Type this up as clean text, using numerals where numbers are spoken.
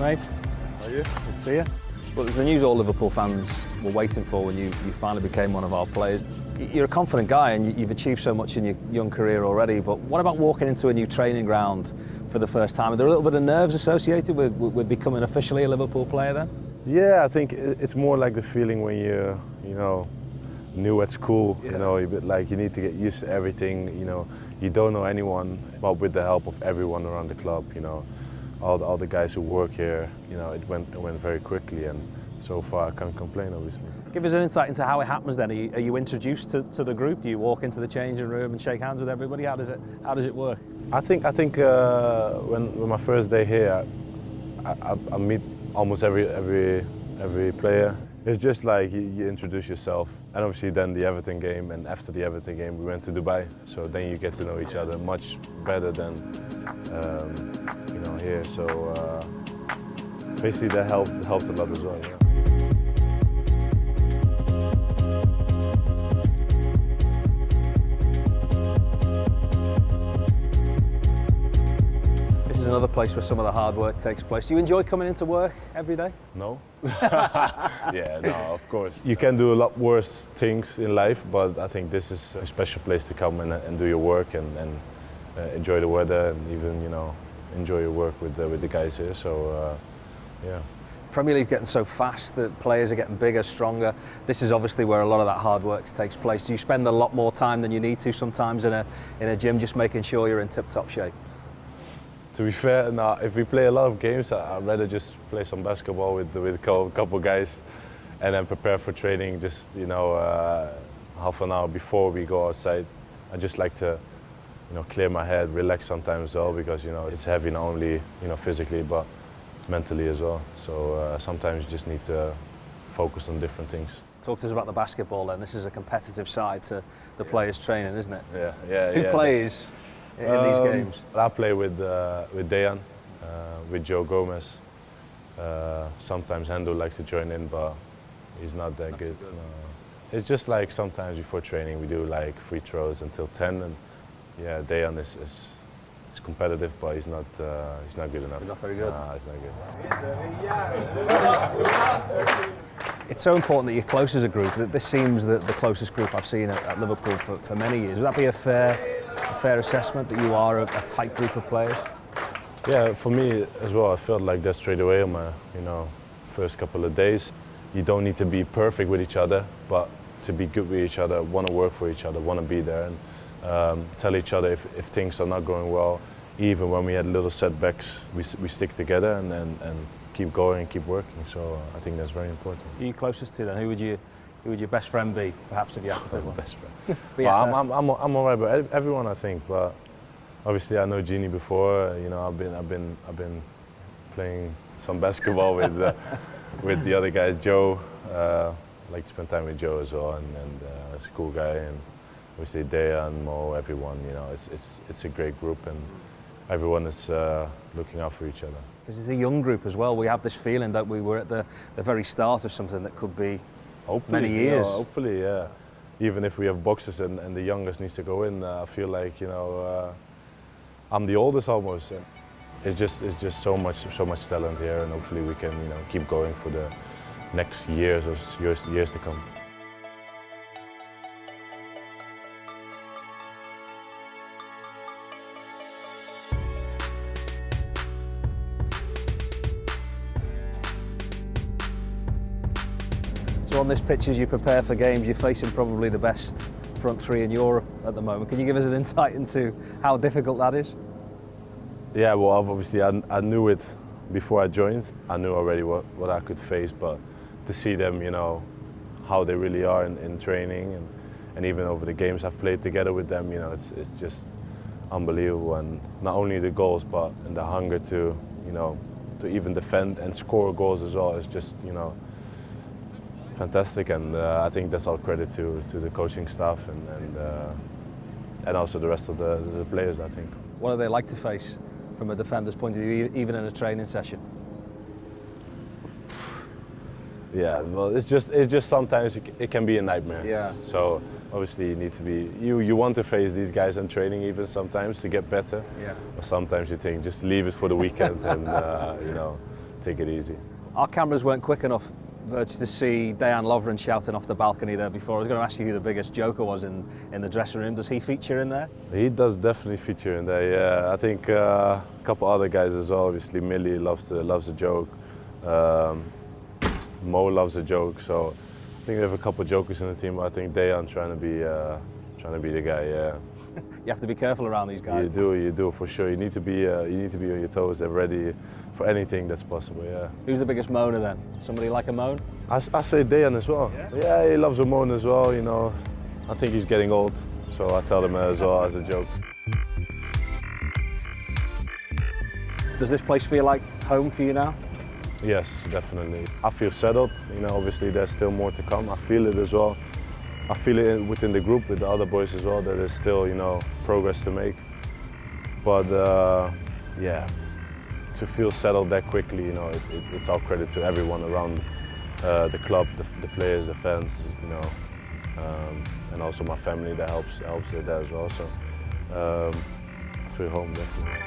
Mate. How are you? Good to see you. Well, it's the news all Liverpool fans were waiting for when you finally became one of our players. You're a confident guy and you've achieved so much in your young career already, but what about walking into a new training ground for the first time? Are there a little bit of nerves associated with becoming officially a Liverpool player then? Yeah, I think it's more like the feeling when you're, new at school. Yeah. You know, you need to get used to everything. You know, you don't know anyone, but with the help of everyone around the club, all the guys who work here, it went very quickly, and so far I can't complain, obviously. Give us an insight into how it happens then. Are you introduced to the group? Do you walk into the changing room and shake hands with everybody? How does it work? I think when my first day here, I meet almost every player. It's just like you introduce yourself, and obviously then the Everton game, and after the Everton game we went to Dubai, so then you get to know each other much better than here. So basically that helped a lot as well. Yeah. Another place where some of the hard work takes place. Do you enjoy coming into work every day? No. Yeah, no, of course. You can do a lot worse things in life, but I think this is a special place to come and do your work and enjoy the weather, and even enjoy your work with the guys here. So yeah. Premier League's getting so fast that players are getting bigger, stronger. This is obviously where a lot of that hard work takes place. Do you spend a lot more time than you need to sometimes in a gym, just making sure you're in tip-top shape? To be fair, no, if we play a lot of games, I'd rather just play some basketball with a couple guys and then prepare for training just, half an hour before we go outside. I just like to, clear my head, relax sometimes as well, because, it's heavy not only, physically, but mentally as well. So sometimes you just need to focus on different things. Talk to us about the basketball then. This is a competitive side to the players' training, isn't it? Yeah. Who plays in these games? I play with Dayan, with Joe Gomez. Sometimes Hendo likes to join in, but he's not that good. It's just like sometimes before training we do like free throws until 10, and yeah, Dayan is competitive, but he's not good enough. He's not very good. Nah, he's not good. It's so important that you're close as a group. This seems the closest group I've seen at Liverpool for many years. Would that be a fair assessment, that you are a tight group of players? Yeah, for me as well. I felt like that straight away on my first couple of days. You don't need to be perfect with each other, but to be good with each other, want to work for each other, want to be there, and tell each other if things are not going well. Even when we had little setbacks, we stick together and keep going and keep working. So I think that's very important. Who are you closest to then? Who would your best friend be, perhaps, if you had to pick one? Best friend. Well, I'm alright, but everyone, I think. But obviously I know Genie before. I've been playing some basketball with the other guys. Joe, I like to spend time with Joe as well, and he's a cool guy. And obviously Dea and Mo, everyone. It's a great group, and everyone is looking out for each other. Because it's a young group as well. We have this feeling that we were at the very start of something that could be hopefully, many years. Hopefully, yeah. Even if we have boxes and the youngest needs to go in, I feel like I'm the oldest almost. It's just so much talent here, and hopefully we can keep going for the next years to come. So on this pitch, as you prepare for games, you're facing probably the best front three in Europe at the moment. Can you give us an insight into how difficult that is? Yeah, well, obviously I knew it before I joined. I knew already what I could face, but to see them, how they really are in training, and even over the games I've played together with them, it's just unbelievable. And not only the goals, but and the hunger to even defend and score goals as well. It's just fantastic, and I think that's all credit to the coaching staff and and also the rest of the players, I think. What are they like to face from a defender's point of view, even in a training session? Yeah, well, it's just sometimes it can be a nightmare. Yeah. So obviously you need to be, you want to face these guys in training even sometimes to get better. Yeah. But sometimes you think just leave it for the weekend and you know, take it easy. Our cameras weren't quick enough to see Dejan Lovren shouting off the balcony there before. I was going to ask you who the biggest joker was in the dressing room. Does he feature in there? He does definitely feature in there. Yeah, I think a couple other guys as well. Obviously, Millie loves a joke. Mo loves a joke. So I think we have a couple of jokers in the team. But I think Dejan trying to be the guy. Yeah. You have to be careful around these guys. You do for sure. You need to be on your toes and ready for anything that's possible. Yeah. Who's the biggest moaner then? Somebody like a moan? I say Dejan as well. Yeah, he loves a moan as well. You know, I think he's getting old, so I tell him as well as a joke. Does this place feel like home for you now? Yes, definitely. I feel settled. You know, obviously there's still more to come. I feel it as well. I feel it within the group with the other boys as well that there's still, you know, progress to make. But yeah, to feel settled that quickly, you know, it's all credit to everyone around the club, the players, the fans, you know, and also my family that helps with that as well. So I feel home definitely.